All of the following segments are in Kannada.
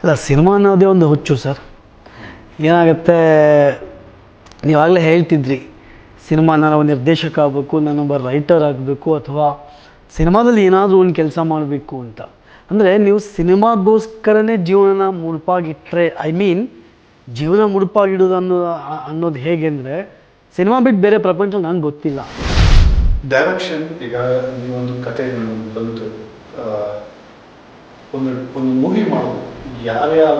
ಅಲ್ಲ, ಸಿನಿಮಾ ಅನ್ನೋದೇ ಒಂದು ಹುಚ್ಚು ಸರ್. ಏನಾಗುತ್ತೆ, ನೀವಾಗಲೇ ಹೇಳ್ತಿದ್ರಿ, ಸಿನಿಮಾ ನಾನು ನಿರ್ದೇಶಕ ಆಗಬೇಕು, ನಾನೊಬ್ಬ ರೈಟರ್ ಆಗಬೇಕು, ಅಥವಾ ಸಿನಿಮಾದಲ್ಲಿ ಏನಾದರೂ ಒಂದು ಕೆಲಸ ಮಾಡಬೇಕು ಅಂತ. ಅಂದರೆ ನೀವು ಸಿನಿಮಾಗೋಸ್ಕರನೇ ಜೀವನ ಮುಡುಪಾಗಿಟ್ಟರೆ, ಜೀವನ ಮುಡುಪಾಗಿಡೋದು ಅನ್ನೋದು ಹೇಗೆ ಅಂದರೆ, ಸಿನಿಮಾ ಬಿಟ್ಟು ಬೇರೆ ಪ್ರಪಂಚ ನನಗೆ ಗೊತ್ತಿಲ್ಲ. ಡೈರೆಕ್ಷನ್, ಈಗ ನೀವೊಂದು ಕತೆ ಬಂತು, ಒಂದು ಮೂವಿ ಮಾಡೋದು, ಯಾವ್ಯಾವ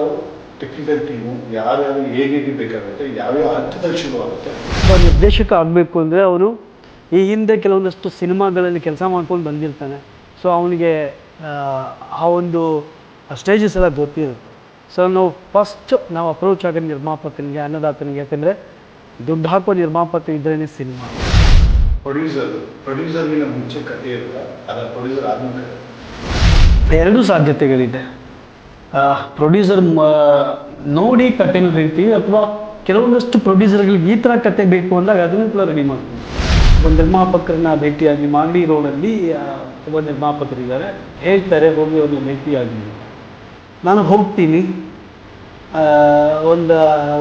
ಟೆಕ್ನಿಕಲ್ ಟೀಮು, ಯಾವ್ಯಾವ ಹೇಗೆ ಬೇಕಾಗುತ್ತೆ, ಯಾವ್ಯಾವ ಹಂತದಲ್ಲಿ ಶುರು ಆಗುತ್ತೆ. ಒಬ್ಬ ನಿರ್ದೇಶಕ ಆಗಬೇಕು ಅಂದರೆ ಅವನು ಈ ಹಿಂದೆ ಕೆಲವೊಂದಷ್ಟು ಸಿನಿಮಾಗಳಲ್ಲಿ ಕೆಲಸ ಮಾಡ್ಕೊಂಡು ಬಂದಿರ್ತಾನೆ. ಸೊ ಅವನಿಗೆ ಆ ಒಂದು ಸ್ಟೇಜಸ್ ಎಲ್ಲ ಗೊತ್ತಿರುತ್ತೆ. ಸೊ ನಾವು ಅಪ್ರೋಚ್ ಆಗೋ ನಿರ್ಮಾಪಕನಿಗೆ, ಅನ್ನದಾತನಿಗೆ, ಯಾಕಂದರೆ ದುಡ್ಡು ಹಾಕೋ ನಿರ್ಮಾಪಕ ಇದ್ರೇ ಸಿನಿಮಾ. ಪ್ರೊಡ್ಯೂಸರ್ಗಿನ ಮುಂಚೆ ಕತೆ ಇರಲ್ಲ, ಅದರ ಪ್ರೊಡ್ಯೂಸರ್ ಆದ್ಮೇಲೆ ಎರಡೂ ಸಾಧ್ಯತೆಗಳಿದೆ. ಪ್ರೊಡ್ಯೂಸರ್ ನೋಡಿ ಕಥೆನ ಹೇಳ್ತೀವಿ, ಅಥವಾ ಕೆಲವೊಂದಷ್ಟು ಪ್ರೊಡ್ಯೂಸರ್ಗಳಿಗೆ ಈ ಥರ ಕತೆ ಬೇಕು ಅಂದಾಗ ಅದನ್ನು ಕೂಡ ರೆಡಿ ಮಾಡ್ತೀವಿ. ಒಂದು ನಿರ್ಮಾಪಕರನ್ನ ಭೇಟಿಯಾಗಿ ಮಾಡಿ ರೋಡಲ್ಲಿ ಒಬ್ಬ ನಿರ್ಮಾಪಕರಿದ್ದಾರೆ, ಹೇಳ್ತಾರೆ ಹೋಗಿ ಒಂದು ಭೇಟಿಯಾಗಿ. ನಾನು ಹೋಗ್ತೀನಿ,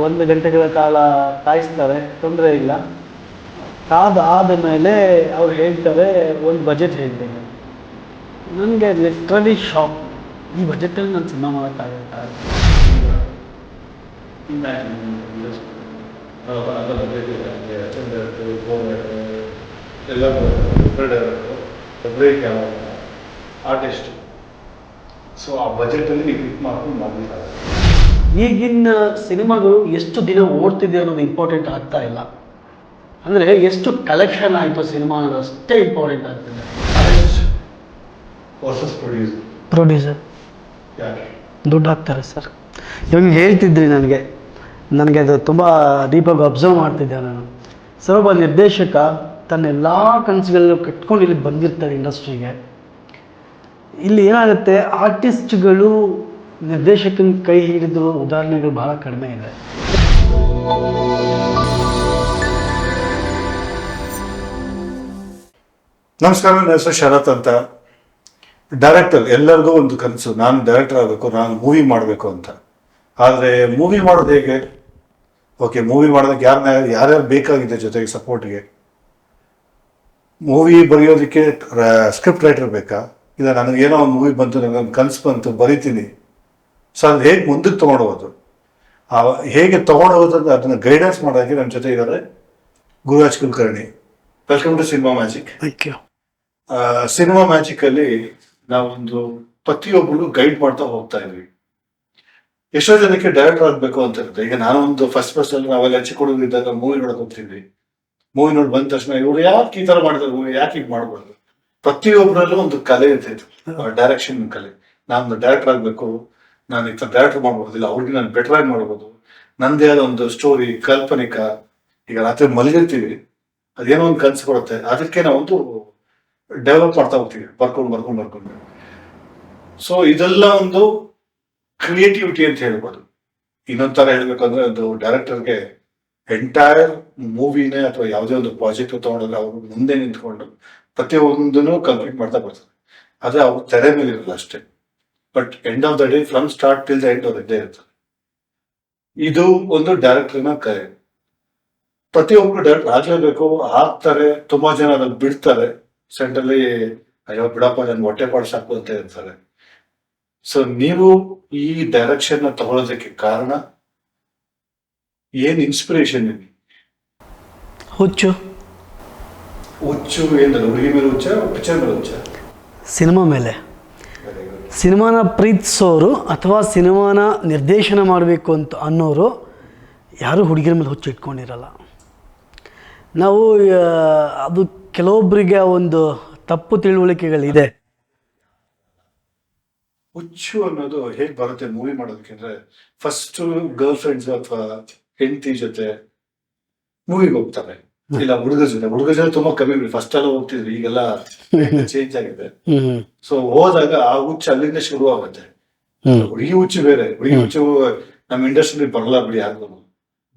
ಒಂದು ಗಂಟೆಗಳ ಕಾಲ ಕಾಯಿಸ್ತಾರೆ, ತೊಂದರೆ ಇಲ್ಲ. ಆದ ಮೇಲೆ ಅವ್ರು ಹೇಳ್ತಾರೆ, ಒಂದು ಬಜೆಟ್ ಹೇಳ್ತೇನೆ. ನನಗೆ ಲಿಟ್ರಲಿ ಶಾಕ್, ಈ ಬಜೆಟಲ್ಲಿ ನಾನು ಸಿನಿಮಾ ಮಾಡೋಕ್ಕಾಗತ್ತಾ? ಆರ್ಟಿಸ್ಟ್, ಸೊ ಆ ಬಜೆಟಲ್ಲಿ ನೀವು ಫಿಟ್ ಮಾಡ್ಕೊಂಡು ಮಾಡಬೇಕಾಗುತ್ತೆ. ಈಗಿನ ಸಿನಿಮಾಗಳು ಎಷ್ಟು ದಿನ ಓಡ್ತಿದೆ ಅನ್ನೋದು ಇಂಪಾರ್ಟೆಂಟ್ ಆಗ್ತಾ ಇಲ್ಲ. ಅಂದರೆ ಎಷ್ಟು ಕಲೆಕ್ಷನ್ ಆಯಿತು ಸಿನಿಮಾ ಅನ್ನೋದು ಅಷ್ಟೇ ಇಂಪಾರ್ಟೆಂಟ್ ಆಗ್ತದೆ. ವರ್ಸಸ್ ಪ್ರೊಡ್ಯೂಸರ್ ಯಾಕೆ ದುಡ್ಡು ಹಾಕ್ತಾರೆ ಸರ್. ಇವಾಗ ಹೇಳ್ತಿದ್ರಿ, ನನಗೆ ಅದು ತುಂಬ ಡೀಪಾಗಿ ಅಬ್ಸರ್ವ್ ಮಾಡ್ತಿದ್ದೆ ನಾನು. ಸರ್, ಒಬ್ಬ ನಿರ್ದೇಶಕ ತನ್ನ ಎಲ್ಲ ಕನಸುಗಳನ್ನ ಕಟ್ಕೊಂಡು ಇಲ್ಲಿ ಬಂದಿರ್ತಾರೆ ಇಂಡಸ್ಟ್ರಿಗೆ. ಇಲ್ಲಿ ಏನಾಗುತ್ತೆ, ಆರ್ಟಿಸ್ಟ್ಗಳು ನಿರ್ದೇಶಕನ ಕೈ ಹಿಡಿದು ಉದಾಹರಣೆಗಳು ಭಾಳ ಕಡಿಮೆ ಇದೆ. ನಮಸ್ಕಾರ, ನನ್ನ ಹೆಸರು ಶರತ್ ಅಂತ. ಡೈರೆಕ್ಟರ್, ಎಲ್ಲರಿಗೂ ಒಂದು ಕನಸು, ನಾನು ಡೈರೆಕ್ಟರ್ ಆಗಬೇಕು, ನಾನು ಮೂವಿ ಮಾಡಬೇಕು ಅಂತ. ಆದರೆ ಮೂವಿ ಮಾಡೋದು ಹೇಗೆ? ಓಕೆ, ಮೂವಿ ಮಾಡೋದಕ್ಕೆ ಯಾರ್ಯಾರು ಬೇಕಾಗಿದೆ ಜೊತೆಗೆ ಸಪೋರ್ಟ್ಗೆ? ಮೂವಿ ಬರೆಯೋದಕ್ಕೆ ಸ್ಕ್ರಿಪ್ಟ್ ರೈಟರ್ ಬೇಕಾ? ಇಲ್ಲ ನನಗೇನೋ ಒಂದು ಮೂವಿ ಬಂತು, ನನಗೊಂದು ಕನಸು ಬಂತು, ಬರಿತೀನಿ. ಸೊ ಅದು ಹೇಗೆ ಮುಂದಕ್ಕೆ ತೊಗೊಂಡೋಗೋದು, ಹೇಗೆ ತೊಗೊಂಡೋಗೋದು ಅಂತ ಅದನ್ನು ಗೈಡೆನ್ಸ್ ಮಾಡೋದಕ್ಕೆ ನನ್ನ ಜೊತೆ ಇದ್ದಾರೆ Gururaj Kulkarni. Welcome to cinema magic. Thank you. Cinema magic ಅಲ್ಲಿ ನಾವೊಂದು ಪ್ರತಿಯೊಬ್ಬರು ಗೈಡ್ ಮಾಡ್ತಾ ಹೋಗ್ತಾ ಇದ್ವಿ. ಎಷ್ಟೋ ಜನಕ್ಕೆ ಡೈರೆಕ್ಟರ್ ಆಗ್ಬೇಕು ಅಂತ ಇರುತ್ತೆ. ಈಗ ನಾನು ಒಂದು ಫಸ್ಟ್ ಅಲ್ಲಿ ನಾವೆಲ್ಲ ಚಿಕ್ಕುಡುಗಿದ್ದಾಗ ಮೂವಿ ನೋಡಕ್ ಹೋಗ್ತಿದ್ವಿ. ಮೂವಿ ನೋಡಿ ಬಂದ ತಕ್ಷಣ ಇವ್ರು ಯಾಕೆ ಈ ತರ ಮಾಡಿದ್ರು, ಮೂವಿ ಯಾಕೆ ಈಗ ಮಾಡ್ಬಾರ್ದು? ಪ್ರತಿಯೊಬ್ಬರಲ್ಲೂ ಒಂದು ಕಲೆ ಇರ್ತಿತ್ತು, ಡೈರೆಕ್ಷನ್ ಕಲೆ. ನಾನು ಡೈರೆಕ್ಟರ್ ಆಗ್ಬೇಕು, ನಾನು ಈ ತರ ಡೈರೆಕ್ಟರ್ ಮಾಡ್ಬೋದಿಲ್ಲ, ಅವ್ರಿಗೆ ನಾನು ಬೆಟರ್ ಆಗಿ ಮಾಡ್ಬೋದು, ನಂದೇ ಆದ ಒಂದು ಸ್ಟೋರಿ, ಕಾಲ್ಪನಿಕ. ಈಗ ರಾತ್ರಿ ಮಲಗಿರ್ತೀವಿ, ಅದೇನೋ ಒಂದು ಕನಸು ಕೊಡುತ್ತೆ, ಅದಕ್ಕೆ ನಾವೊಂದು ಡೆವಲಪ್ ಮಾಡ್ತಾ ಹೋಗ್ತೀವಿ, ಬರ್ಕೊಂಡು. ಸೊ ಇದೆಲ್ಲ ಒಂದು ಕ್ರಿಯೇಟಿವಿಟಿ ಅಂತ ಹೇಳ್ಬೋದು. ಇನ್ನೊಂದ್ ತರ ಹೇಳ್ಬೇಕಂದ್ರೆ, ಒಂದು ಡೈರೆಕ್ಟರ್ಗೆ ಎಂಟೈರ್ ಮೂವಿನೇ ಅಥವಾ ಯಾವುದೇ ಒಂದು ಪ್ರಾಜೆಕ್ಟ್ ತಗೊಂಡ್ರೆ ಅವರು ಮುಂದೆ ನಿಂತ್ಕೊಂಡು ಪ್ರತಿಯೊಂದನ್ನು ಕಂಪ್ಲೀಟ್ ಮಾಡ್ತಾ ಬರ್ತಾರೆ. ಆದ್ರೆ ಅವ್ರು ತೆರೆ ಮೇಲೆ ಇರಲ್ಲ ಅಷ್ಟೇ, but end of the day, from start till the end ಅವ್ರು ಇದ್ದೇ ಇರ್ತಾರೆ. ಇದು ಒಂದು ಡೈರೆಕ್ಟರ್ನ ಕಲೆ. ಪ್ರತಿಯೊಬ್ಬರು ಡೈರೆಕ್ಟರ್ ಆಗ್ಲೇಬೇಕು, ಆಗ್ತಾರೆ. ತುಂಬಾ ಜನ ಅದ್ರಲ್ಲಿ ಬಿಡ್ತಾರೆ, ಸೆಂಟ್ರಲ್ಲಿ ಅಯ್ಯೋ ಬಿಡಪ್ಪ ನನ್ ಹೊಟ್ಟೆ ಪಾಡು ಸಾಕು ಅಂತ ಇರ್ತಾರೆ. ಸೊ ನೀವು ಈ ಡೈರೆಕ್ಷನ್ ತಗೊಳ್ಳೋದಕ್ಕೆ ಕಾರಣ ಏನ್? ಇನ್ಸ್ಪಿರೇಷನ್ ಇದೆ? ಹುಚ್ಚು ಏನ್? ಹುಡುಗಿ ಮೇಲೆ ಹುಚ್ಚ, ಪಿಕ್ಚರ್ ಮೇಲೆ ಹುಚ್ಚ? ಸಿನಿಮಾ ಮೇಲೆ. ಸಿನಿಮಾನ ಪ್ರೀತಿಸೋರು ಅಥವಾ ಸಿನಿಮಾನ ನಿರ್ದೇಶನ ಮಾಡಬೇಕು ಅಂತ ಅನ್ನೋರು ಯಾರು ಹುಡುಗಿರ ಮೇಲೆ ಹುಚ್ಚು ಇಟ್ಕೊಂಡಿರಲ್ಲ. ನಾವು ಅದು ಕೆಲವೊಬ್ಬರಿಗೆ ಒಂದು ತಪ್ಪು ತಿಳುವಳಿಕೆಗಳಿದೆ. ಹುಚ್ಚು ಅನ್ನೋದು ಹೇಗೆ ಬರುತ್ತೆ ಮೂವಿ ಮಾಡೋದಕ್ಕೆ ಅಂದ್ರೆ, ಫಸ್ಟ್ ಗರ್ಲ್ ಫ್ರೆಂಡ್ಸ್ ಅಥವಾ ಹೆಂಡತಿ ಜೊತೆ ಮೂವಿಗೆ ಹೋಗ್ತಾರೆ, ಇಲ್ಲ ಹುಡುಗ ಜೊತೆ ತುಂಬಾ ಕಮ್ಮಿ. ಫಸ್ಟ್ ಎಲ್ಲ ಹೋಗ್ತಿದ್ರು, ಈಗೆಲ್ಲ ಚೇಂಜ್ ಆಗಿದೆ. ಸೊ ಹೋದಾಗ ಆ ಹುಚ್ಚು ಅಲ್ಲಿಂದ ಶುರು ಆಗುತ್ತೆ. ಹುಡುಗಿ ಹುಚ್ಚು ಬೇರೆ, ಹುಡುಗಿ ಹುಚ್ಚು ನಮ್ಮ ಇಂಡಸ್ಟ್ರಿ ಬರಲ್ಲ ಬಿಡಿ, ಆಗ್ಬೋದು.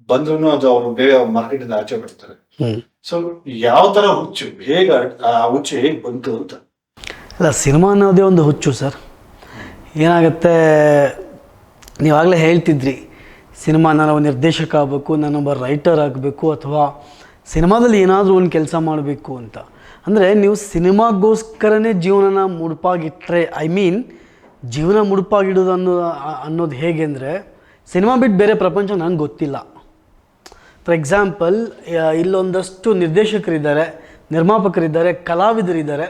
ಬಂದ್ರು ಅದು ಅವರು ಬೇಗ ಮಾರ್ಕೆಟ್ ಇಂದ ಆಚೆ ಬಿಡ್ತಾರೆ. ಸೊ ಯಾವ ತರ ಹುಚ್ಚು, ಹೇಗ ಆ ಹುಚ್ಚು ಹೇಗ್ ಬಂತು ಅಂತ? ಅಲ್ಲ, ಸಿನಿಮಾ ಅನ್ನೋದೇ ಒಂದು ಹುಚ್ಚು ಸರ್. ಏನಾಗುತ್ತೆ, ನೀವಾಗಲೇ ಹೇಳ್ತಿದ್ರಿ ಸಿನಿಮಾ ನಾನೊಬ್ಬ ನಿರ್ದೇಶಕ ಆಗಬೇಕು, ನಾನೊಬ್ಬ ರೈಟರ್ ಆಗಬೇಕು, ಅಥವಾ ಸಿನಿಮಾದಲ್ಲಿ ಏನಾದರೂ ಒಂದು ಕೆಲಸ ಮಾಡಬೇಕು ಅಂತ. ಅಂದರೆ ನೀವು ಸಿನಿಮಾಗೋಸ್ಕರನೇ ಜೀವನನ ಮುಡುಪಾಗಿಟ್ಟರೆ, ಜೀವನ ಮುಡುಪಾಗಿಡೋದು ಅನ್ನೋದು ಹೇಗೆ ಅಂದರೆ, ಸಿನಿಮಾ ಬಿಟ್ಟು ಬೇರೆ ಪ್ರಪಂಚ ನನಗೆ ಗೊತ್ತಿಲ್ಲ. ಫಾರ್ ಎಕ್ಸಾಂಪಲ್, ಇಲ್ಲೊಂದಷ್ಟು ನಿರ್ದೇಶಕರಿದ್ದಾರೆ, ನಿರ್ಮಾಪಕರಿದ್ದಾರೆ, ಕಲಾವಿದರಿದ್ದಾರೆ.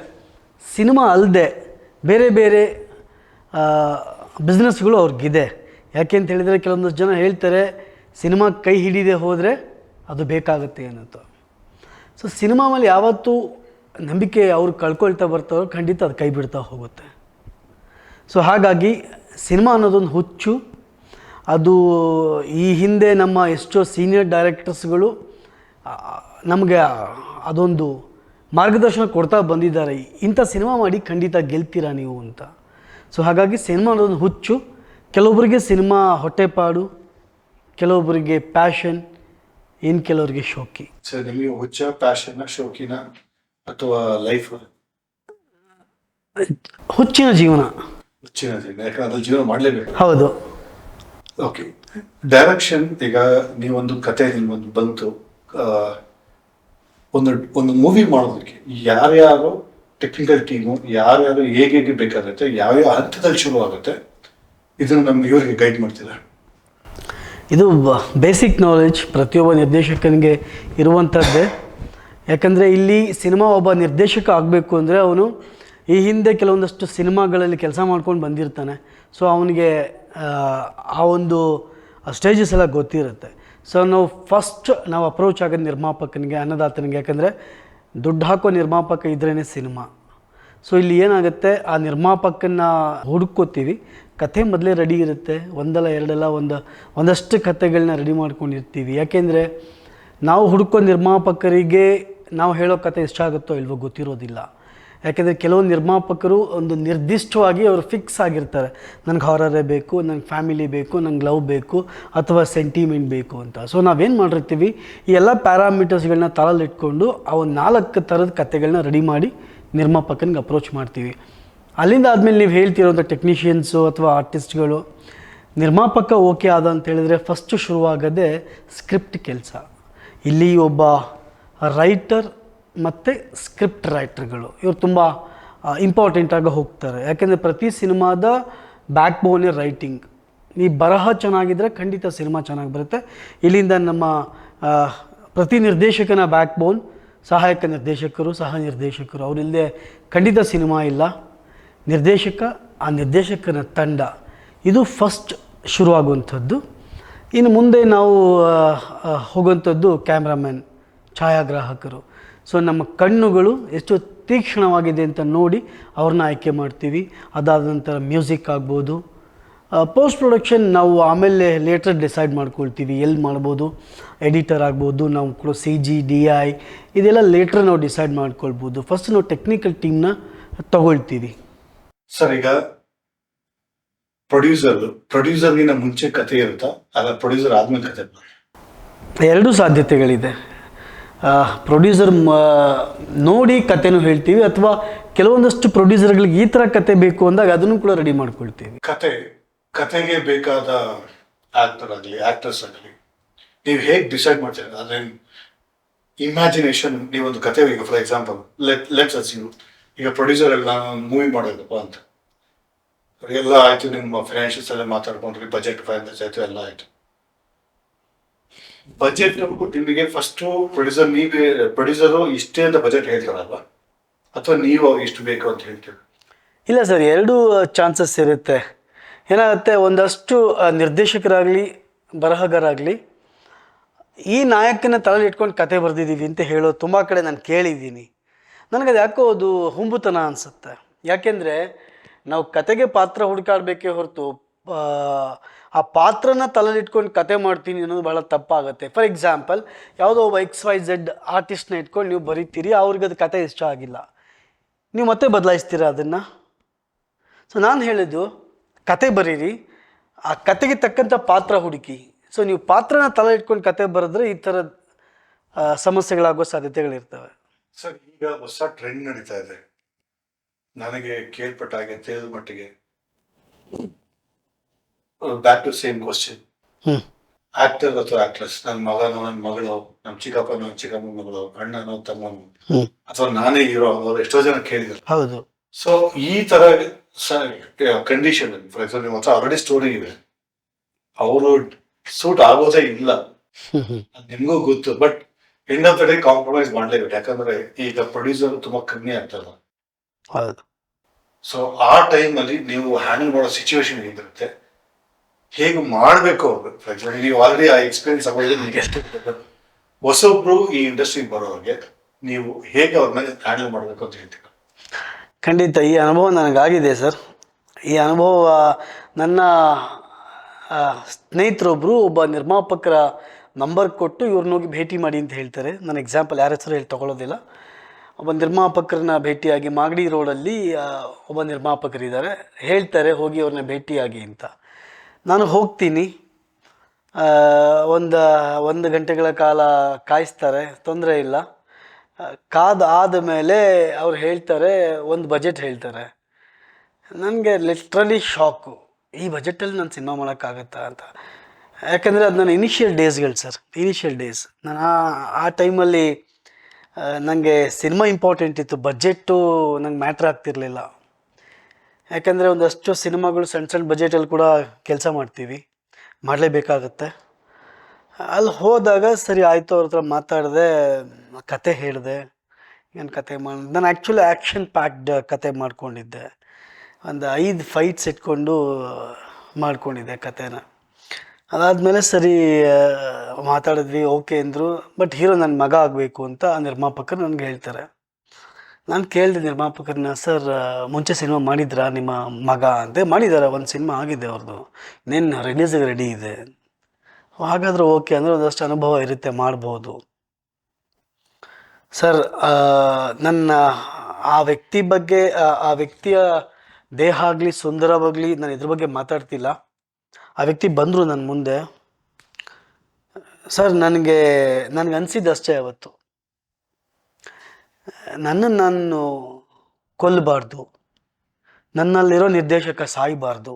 ಸಿನಿಮಾ ಅಲ್ಲದೆ ಬೇರೆ ಬೇರೆ ಬಿಸ್ನೆಸ್ಗಳು ಅವ್ರಿಗಿದೆ. ಯಾಕೆ ಅಂತ ಹೇಳಿದರೆ, ಕೆಲವೊಂದಷ್ಟು ಜನ ಹೇಳ್ತಾರೆ ಸಿನಿಮಾ ಕೈ ಹಿಡಿದೇ ಹೋದರೆ ಅದು ಬೇಕಾಗುತ್ತೆ ಅನ್ನೋದು. ಸೊ ಸಿನಿಮಾ ಮೇಲೆ ಯಾವತ್ತೂ ನಂಬಿಕೆ ಅವ್ರು ಕಳ್ಕೊಳ್ತಾ ಬರ್ತಾರೋ ಖಂಡಿತ ಅದು ಕೈ ಬಿಡ್ತಾ ಹೋಗುತ್ತೆ. ಸೊ ಹಾಗಾಗಿ ಸಿನಿಮಾ ಅನ್ನೋದೊಂದು ಹುಚ್ಚು. ಅದು ಈ ಹಿಂದೆ ನಮ್ಮ ಎಷ್ಟೋ ಸೀನಿಯರ್ ಡೈರೆಕ್ಟರ್ಸ್ಗಳು ನಮಗೆ ಅದೊಂದು ಮಾರ್ಗದರ್ಶನ ಕೊಡ್ತಾ ಬಂದಿದ್ದಾರೆ, ಇಂಥ ಸಿನಿಮಾ ಮಾಡಿ ಖಂಡಿತ ಗೆಲ್ತೀರಾ ನೀವು ಅಂತ. ಸೊ ಹಾಗಾಗಿ ಸಿನಿಮಾ ಅನ್ನೋದೊಂದು ಹುಚ್ಚು. ಕೆಲವೊಬ್ಬರಿಗೆ ಸಿನಿಮಾ ಹೊಟ್ಟೆಪಾಡು, ಕೆಲವೊಬ್ಬರಿಗೆ ಪ್ಯಾಷನ್, ಇನ್ನು ಕೆಲವರಿಗೆ ಶೋಕಿ. ಸರ್, ನಿಮಗೆ ಹುಚ್ಚ, ಪ್ಯಾಷನ್, ಶೋಕಿನ ಅಥವಾ ಲೈಫ್? ಹುಚ್ಚಿನ ಜೀವನ. ಹುಚ್ಚಿನ ಜೀವನ, ಯಾಕಂದ್ರೆ ಅದ್ರಲ್ಲಿ ಜೀವನ ಮಾಡಲೇಬೇಕು. ಹೌದು. Okay, direction. ಈಗ ನೀವೊಂದು ಕತೆ ನಿಮ್ಗೊಂದು ಬಂತು, ಒಂದು ಮೂವಿ ಮಾಡೋದಕ್ಕೆ ಯಾರ್ಯಾರು ಟೆಕ್ನಿಕಲ್ ಟೀಮು, ಯಾರ್ಯಾರು ಹೇಗೆ ಬೇಕಾಗುತ್ತೆ, ಯಾವ್ಯಾವ ಹಂತದಲ್ಲಿ ಶುರು ಆಗುತ್ತೆ, ಇದನ್ನು ನಮ್ಗೆ ಇವರಿಗೆ ಗೈಡ್ ಮಾಡ್ತಿದ್ದಾರೆ. ಇದು ಬೇಸಿಕ್ ನಾಲೆಡ್ಜ್ ಪ್ರತಿಯೊಬ್ಬ ನಿರ್ದೇಶಕನಿಗೆ ಇರುವಂಥದ್ದೇ. ಯಾಕಂದರೆ ಇಲ್ಲಿ ಸಿನಿಮಾ ಒಬ್ಬ ನಿರ್ದೇಶಕ ಆಗಬೇಕು ಅಂದರೆ ಅವನು ಈ ಹಿಂದೆ ಕೆಲವೊಂದಷ್ಟು ಸಿನಿಮಾಗಳಲ್ಲಿ ಕೆಲಸ ಮಾಡ್ಕೊಂಡು ಬಂದಿರ್ತಾನೆ. ಸೊ ಅವನಿಗೆ ಆ ಒಂದು ಸ್ಟೇಜಸ್ ಎಲ್ಲ ಗೊತ್ತಿರುತ್ತೆ. ಸೊ ನಾವು ಅಪ್ರೋಚ್ ಆಗೋದು ನಿರ್ಮಾಪಕನಿಗೆ, ಅನ್ನದಾತನಿಗೆ. ಯಾಕಂದರೆ ದುಡ್ಡು ಹಾಕೋ ನಿರ್ಮಾಪಕ ಇದ್ರೇ ಸಿನಿಮಾ. ಸೊ ಇಲ್ಲಿ ಏನಾಗುತ್ತೆ, ಆ ನಿರ್ಮಾಪಕನ ಹುಡುಕೋತೀವಿ. ಕಥೆ ಮೊದಲೇ ರೆಡಿ ಇರುತ್ತೆ, ಒಂದಲ್ಲ ಎರಡಲ್ಲ ಒಂದಷ್ಟು ಕಥೆಗಳನ್ನ ರೆಡಿ ಮಾಡ್ಕೊಂಡಿರ್ತೀವಿ. ಯಾಕೆಂದರೆ ನಾವು ಹುಡುಕೋ ನಿರ್ಮಾಪಕರಿಗೆ ನಾವು ಹೇಳೋ ಕಥೆ ಇಷ್ಟ ಆಗುತ್ತೋ ಇಲ್ವೋ ಗೊತ್ತಿರೋದಿಲ್ಲ. ಯಾಕೆಂದರೆ ಕೆಲವೊಂದು ನಿರ್ಮಾಪಕರು ಒಂದು ನಿರ್ದಿಷ್ಟವಾಗಿ ಅವರು ಫಿಕ್ಸ್ ಆಗಿರ್ತಾರೆ, ನನಗೆ ಹಾರರೇ ಬೇಕು, ನನಗೆ ಫ್ಯಾಮಿಲಿ ಬೇಕು, ನಂಗೆ ಲವ್ ಬೇಕು, ಅಥವಾ ಸೆಂಟಿಮೆಂಟ್ ಬೇಕು ಅಂತ. ಸೊ ನಾವೇನು ಮಾಡಿರ್ತೀವಿ, ಈ ಎಲ್ಲ ಪ್ಯಾರಾಮೀಟರ್ಸ್ಗಳನ್ನ ತಲೆಯಲ್ಲಿಟ್ಕೊಂಡು ಅವು 4 ಥರದ ಕಥೆಗಳನ್ನ ರೆಡಿ ಮಾಡಿ ನಿರ್ಮಾಪಕನಿಗೆ ಅಪ್ರೋಚ್ ಮಾಡ್ತೀವಿ. ಅಲ್ಲಿಂದ ಆದಮೇಲೆ ನೀವು ಹೇಳ್ತಿರೋಂಥ ಟೆಕ್ನಿಷಿಯನ್ಸು ಅಥವಾ ಆರ್ಟಿಸ್ಟ್ಗಳು, ನಿರ್ಮಾಪಕ ಓಕೆ ಆದ ಅಂತ ಹೇಳಿದರೆ ಫಸ್ಟು ಶುರುವಾಗೋದೇ ಸ್ಕ್ರಿಪ್ಟ್ ಕೆಲಸ. ಇಲ್ಲಿ ಒಬ್ಬ ರೈಟರ್ ಮತ್ತು ಸ್ಕ್ರಿಪ್ಟ್ ರೈಟರ್ಗಳು ಇವರು ತುಂಬ ಇಂಪಾರ್ಟೆಂಟಾಗಿ ಹೋಗ್ತಾರೆ. ಯಾಕೆಂದರೆ ಪ್ರತಿ ಸಿನಿಮಾದ ಬ್ಯಾಕ್ ಬೋನೇ ರೈಟಿಂಗ್. ಈ ಬರಹ ಚೆನ್ನಾಗಿದ್ದರೆ ಖಂಡಿತ ಸಿನಿಮಾ ಚೆನ್ನಾಗಿ ಬರುತ್ತೆ. ಇಲ್ಲಿಂದ ನಮ್ಮ ಪ್ರತಿ ನಿರ್ದೇಶಕನ ಬ್ಯಾಕ್ ಬೋನ್ ಸಹಾಯಕ ನಿರ್ದೇಶಕರು, ಸಹ ನಿರ್ದೇಶಕರು. ಅವರಿಲ್ಲದೆ ಖಂಡಿತ ಸಿನಿಮಾ ಇಲ್ಲ. ನಿರ್ದೇಶಕ, ಆ ನಿರ್ದೇಶಕನ ತಂಡ, ಇದು ಫಸ್ಟ್ ಶುರುವಾಗುವಂಥದ್ದು. ಇನ್ನು ಮುಂದೆ ನಾವು ಹೋಗುವಂಥದ್ದು ಕ್ಯಾಮ್ರಾಮನ್, ಛಾಯಾಗ್ರಾಹಕರು. ಸೊ ನಮ್ಮ ಕಣ್ಣುಗಳು ಎಷ್ಟು ತೀಕ್ಷ್ಣವಾಗಿದೆ ಅಂತ ನೋಡಿ ಅವ್ರನ್ನ ಆಯ್ಕೆ ಮಾಡ್ತೀವಿ. ಅದಾದ ನಂತರ ಮ್ಯೂಸಿಕ್ ಆಗ್ಬೋದು. ಪೋಸ್ಟ್ ಪ್ರೊಡಕ್ಷನ್ ನಾವು ಆಮೇಲೆ ಲೇಟರ್ ಡಿಸೈಡ್ ಮಾಡ್ಕೊಳ್ತೀವಿ ಎಲ್ಲಿ ಮಾಡ್ಬೋದು. ಎಡಿಟರ್ ಆಗ್ಬೋದು, ನಾವು ಕೂಡ CG, DI ಇದೆಲ್ಲ ಲೇಟ್ರ್ ನಾವು ಡಿಸೈಡ್ ಮಾಡ್ಕೊಳ್ಬೋದು. ಫಸ್ಟ್ ನಾವು ಟೆಕ್ನಿಕಲ್ ಟೀಮ್ನ ತಗೊಳ್ತೀವಿ. ಸರ್, ಈಗ ಪ್ರೊಡ್ಯೂಸರ್ಗಿನ ಮುಂಚೆ ಕತೆ ಇರುತ್ತಾ, ಅಲ್ಲ ಪ್ರೊಡ್ಯೂಸರ್ ಆದ್ಮೇಲೆ ಕತೆ? ಎರಡೂ ಸಾಧ್ಯತೆಗಳಿದೆ. ಪ್ರೊಡ್ಯೂಸರ್ ನೋಡಿ ಕತೆನೂ ಹೇಳ್ತೀವಿ, ಅಥವಾ ಕೆಲವೊಂದಷ್ಟು ಪ್ರೊಡ್ಯೂಸರ್ಗಳಿಗೆ ಈ ಥರ ಕತೆ ಬೇಕು ಅಂದಾಗ ಅದನ್ನು ಕೂಡ ರೆಡಿ ಮಾಡ್ಕೊಳ್ತೀವಿ. ಕತೆಗೆ ಬೇಕಾದ ಆಕ್ಟರ್ ಆಗಲಿ, ಆಕ್ಟರ್ಸ್ ಆಗಲಿ, ನೀವು ಹೇಗೆ ಡಿಸೈಡ್ ಮಾಡ್ತೀರ? ಅದೇ ಇಮ್ಯಾಜಿನೇಷನ್. ನೀವೊಂದು ಕತೆ, ಈಗ ಫಾರ್ ಎಕ್ಸಾಂಪಲ್ ಲೆಟ್ಸ್ ಅಸ್ಯೂಮ್ ಈಗ ಪ್ರೊಡ್ಯೂಸರ್ ಎಲ್ಲ ಮೂವಿ ಮಾಡೋದಪ್ಪ ಅಂತ ಎಲ್ಲ ಆಯ್ತು, ನಿಮ್ಮ ಫೈನಾನ್ಷಿಯಲ್ಸ್ ಎಲ್ಲ ಮಾತಾಡ್ಕೊಂಡ್ರಿ, ಬಜೆಟ್ ಫೈನಾನ್ಸ್ ಆಯ್ತು, ಎಲ್ಲ ಆಯ್ತು. ಬಜೆಟ್ ನಿಮಗೆ ಫಸ್ಟ್ ಪ್ರೊಡ್ಯೂಸರು ಇಷ್ಟೇ ಅಂತ ಬಜೆಟ್ ಹೇಳ್ತಾರಲ್ವಾ, ಅಥವಾ ನೀವು ಇಷ್ಟು ಬೇಕು ಅಂತ ಹೇಳ್ತೀವಿ? ಇಲ್ಲ ಸರ್, ಎರಡೂ ಚಾನ್ಸಸ್ ಇರುತ್ತೆ. ಏನಾಗುತ್ತೆ, ಒಂದಷ್ಟು ನಿರ್ದೇಶಕರಾಗಲಿ ಬರಹಗಾರಾಗಲಿ ಈ ನಾಯಕನ ತಲೆಯಲ್ಲಿ ಇಟ್ಕೊಂಡು ಕತೆ ಬರೆದಿದ್ದೀವಿ ಅಂತ ಹೇಳೋದು ತುಂಬ ಕಡೆ ನಾನು ಕೇಳಿದ್ದೀನಿ. ನನಗದು ಯಾಕೋ ಅದು ಹುಂಬುತನ ಅನಿಸುತ್ತೆ. ಯಾಕೆಂದರೆ ನಾವು ಕತೆಗೆ ಪಾತ್ರ ಹುಡುಕಾಡಬೇಕೇ ಹೊರತು ಆ ಪಾತ್ರನ ತಲೆಯಲ್ಲಿ ಇಟ್ಕೊಂಡು ಕತೆ ಮಾಡ್ತೀನಿ ಅನ್ನೋದು ಭಾಳ ತಪ್ಪಾಗುತ್ತೆ. ಫಾರ್ ಎಕ್ಸಾಂಪಲ್, ಯಾವುದೋ ಒಬ್ಬ XYZ ಆರ್ಟಿಸ್ಟ್ನ ಇಟ್ಕೊಂಡು ನೀವು ಬರೀತೀರಿ, ಅವ್ರಿಗೆ ಅದು ಕತೆ ಇಷ್ಟ ಆಗಿಲ್ಲ, ನೀವು ಮತ್ತೆ ಬದಲಾಯಿಸ್ತೀರಾ ಅದನ್ನು. ಸೊ ನಾನು ಹೇಳಿದ್ದು, ಕತೆ ಬರೀರಿ, ಆ ಕತೆಗೆ ತಕ್ಕಂಥ ಪಾತ್ರ ಹುಡುಕಿ. ಸೊ ನೀವು ಪಾತ್ರನ ತಲೆ ಇಟ್ಕೊಂಡು ಕತೆ ಬರೆದ್ರೆ ಈ ಥರದ ಸಮಸ್ಯೆಗಳಾಗೋ ಸಾಧ್ಯತೆಗಳಿರ್ತವೆ. ಸರ್, ಈಗ ಹೊಸ ಟ್ರೆಂಡ್ ನಡೀತಾ ಇದೆ, ನನಗೆ ಕೇಳ್ಪಟ್ಟ ಹಾಗೆ ತಿಳಿದ ಮಟ್ಟಿಗೆ back to same question. Hmm actor ಅಥವಾ ಆಕ್ಟ್ರೆಸ್, ನನ್ನ ಮಗನೋ ನನ್ನ ಮಗಳು, ನಮ್ಮ ಚಿಕ್ಕಪ್ಪನೋ ಚಿಕ್ಕಮ್ಮನ ಮಗಳು, ಅಣ್ಣನೋ ತಮ್ಮನೋ, ಹ್ಮ್ ಅಥವಾ ನಾನೇ ಹೀರೋ ಅವರು ಎಷ್ಟೋ ಜನ ಕೇಳಿದ್ರು. ಹೌದು. ಸೊ ಈ ತರ ಕಂಡೀಷನ್, ಫಾರ್ ಎಕ್ಸಾಂಪಲ್ ನಿಮ್ಮ ಹತ್ರ ಆಲ್ರೆಡಿ ಸ್ಟೋರಿ ಇದೆ, ಅವರು ಸೂಟ್ ಆಗೋದೇ ಇಲ್ಲ, ಅದ್ ನಿಮ್ಗೂ ಗೊತ್ತು. But end of the day compromise ಮಾಡ್ಲೇಬೇಕು, ಯಾಕಂದ್ರೆ ಈಗ ಪ್ರೊಡ್ಯೂಸರ್ ತುಂಬಾ ಕಮ್ಮಿ ಆಗ್ತಲ್ಲ. ಹೌದು. ಸೊ ಆ ಟೈಮ್ ಅಲ್ಲಿ ನೀವು ಹ್ಯಾಂಡಲ್ ಮಾಡೋ ಸಿಚುವೇಶನ್ ಹೇಗಿರುತ್ತೆ, ಹೇಗೆ ಮಾಡ್ಬೇಕು ಅವ್ರು. ಫಾರ್ ಎಕ್ಸಾಂಪಲ್ ನೀವು ಆಲ್ರೆಡಿ ಆ ಎಕ್ಸ್ಪೀರಿಯನ್ಸ್ ಆಗೋದ್ರೆ ನಿಮ್ಗೆ ಎಷ್ಟು ಹೊಸೊಬ್ರು ಈ ಇಂಡಸ್ಟ್ರಿಗೆ ಬರೋರಿಗೆ ನೀವು ಹೇಗೆ ಅವ್ರನ್ನ ಹ್ಯಾಂಡಲ್ ಮಾಡ್ಬೇಕು ಅಂತ ಹೇಳ್ತೀವಿ. ಖಂಡಿತ ಈ ಅನುಭವ ನನಗಾಗಿದೆ ಸರ್. ಈ ಅನುಭವ ನನ್ನ ಸ್ನೇಹಿತರೊಬ್ಬರು ಒಬ್ಬ ನಿರ್ಮಾಪಕರ ನಂಬರ್ ಕೊಟ್ಟು ಇವ್ರನ್ನ ಹೋಗಿ ಭೇಟಿ ಮಾಡಿ ಅಂತ ಹೇಳ್ತಾರೆ. ನಾನು ಎಕ್ಸಾಂಪಲ್ ಯಾರ ಹೆಸರು ಹೇಳಿ ತಗೊಳ್ಳೋದಿಲ್ಲ. ಒಬ್ಬ ನಿರ್ಮಾಪಕರನ್ನ ಭೇಟಿಯಾಗಿ ಮಾಗಡಿ ರೋಡಲ್ಲಿ ಒಬ್ಬ ನಿರ್ಮಾಪಕರಿದ್ದಾರೆ, ಹೇಳ್ತಾರೆ ಹೋಗಿ ಅವ್ರನ್ನ ಭೇಟಿಯಾಗಿ ಅಂತ. ನಾನು ಹೋಗ್ತೀನಿ. ಒಂದು ಗಂಟೆಗಳ ಕಾಲ ಕಾಯಿಸ್ತಾರೆ, ತೊಂದರೆ ಇಲ್ಲ. ಆದ ಮೇಲೆ ಅವ್ರು ಹೇಳ್ತಾರೆ, ಒಂದು ಬಜೆಟ್ ಹೇಳ್ತಾರೆ. ನನಗೆ ಲಿಟ್ರಲಿ ಶಾಕು, ಈ ಬಜೆಟಲ್ಲಿ ನಾನು ಸಿನಿಮಾ ಮಾಡೋಕ್ಕಾಗತ್ತಾ ಅಂತ. ಯಾಕಂದರೆ ಅದು ನನ್ನ ಇನಿಷಿಯಲ್ ಡೇಸ್ಗಳು ಸರ್, ಇನಿಷಿಯಲ್ ಡೇಸ್. ನಾನು ಆ ಟೈಮಲ್ಲಿ ನನಗೆ ಸಿನಿಮಾ ಇಂಪಾರ್ಟೆಂಟ್ ಇತ್ತು, ಬಜೆಟ್ಟು ನಂಗೆ ಮ್ಯಾಟ್ರ್ ಆಗ್ತಿರಲಿಲ್ಲ. ಯಾಕಂದರೆ ಒಂದಷ್ಟು ಸಿನಿಮಾಗಳು ಸಣ್ಣ ಸಣ್ಣ ಬಜೆಟಲ್ಲಿ ಕೂಡ ಕೆಲಸ ಮಾಡ್ತೀವಿ, ಮಾಡಲೇಬೇಕಾಗತ್ತೆ. ಅಲ್ಲಿ ಹೋದಾಗ ಸರಿ ಆಯಿತು, ಅವ್ರ ಹತ್ರ ಮಾತಾಡಿದೆ, ಕತೆ ಹೇಳಿದೆ. ಏನು ಕತೆ ನಾನು ಆ್ಯಕ್ಚುಲಿ ಆ್ಯಕ್ಷನ್ ಪ್ಯಾಕ್ಡ್ ಕತೆ ಮಾಡ್ಕೊಂಡಿದ್ದೆ. ಒಂದು 5 ಫೈಟ್ಸ್ ಇಟ್ಕೊಂಡು ಮಾಡ್ಕೊಂಡಿದ್ದೆ ಕತೆನ. ಅದಾದಮೇಲೆ ಸರಿ ಮಾತಾಡಿದ್ವಿ, ಓಕೆ ಅಂದರು. ಬಟ್ ಹೀರೋ ನನ್ನ ಮಗ ಆಗಬೇಕು ಅಂತ ಆ ನಿರ್ಮಾಪಕರು ನನಗೆ ಹೇಳ್ತಾರೆ. ನಾನು ಕೇಳಿದೆ ನಿರ್ಮಾಪಕರನ್ನ, ಸರ್ ಮುಂಚೆ ಸಿನಿಮಾ ಮಾಡಿದ್ರಾ ನಿಮ್ಮ ಮಗ ಅಂತ. ಮಾಡಿದ್ದಾರೆ, ಒಂದು ಸಿನಿಮಾ ಆಗಿದೆ ಅವ್ರದ್ದು, ಇನ್ನೇನು ರಿಲೀಸಿಗೆ ರೆಡಿ ಇದೆ. ಹಾಗಾದರೆ ಓಕೆ ಅಂದರೆ ಒಂದಷ್ಟು ಅನುಭವ ಇರುತ್ತೆ, ಮಾಡ್ಬೋದು. ಸರ್ ನನ್ನ ಆ ವ್ಯಕ್ತಿ ಬಗ್ಗೆ, ಆ ವ್ಯಕ್ತಿಯ ದೇಹ ಆಗಲಿ ಸುಂದರವಾಗಲಿ, ನಾನು ಇದ್ರ ಬಗ್ಗೆ ಮಾತಾಡ್ತಿಲ್ಲ. ಆ ವ್ಯಕ್ತಿ ಬಂದರು ನನ್ನ ಮುಂದೆ. ಸರ್ ನನಗೆ ಅನಿಸಿದ್ದಷ್ಟೇ ಅವತ್ತು, ನನ್ನನ್ನು ನಾನು ಕೊಲ್ಲಬಾರ್ದು, ನನ್ನಲ್ಲಿರೋ ನಿರ್ದೇಶಕ ಸಾಯಬಾರ್ದು.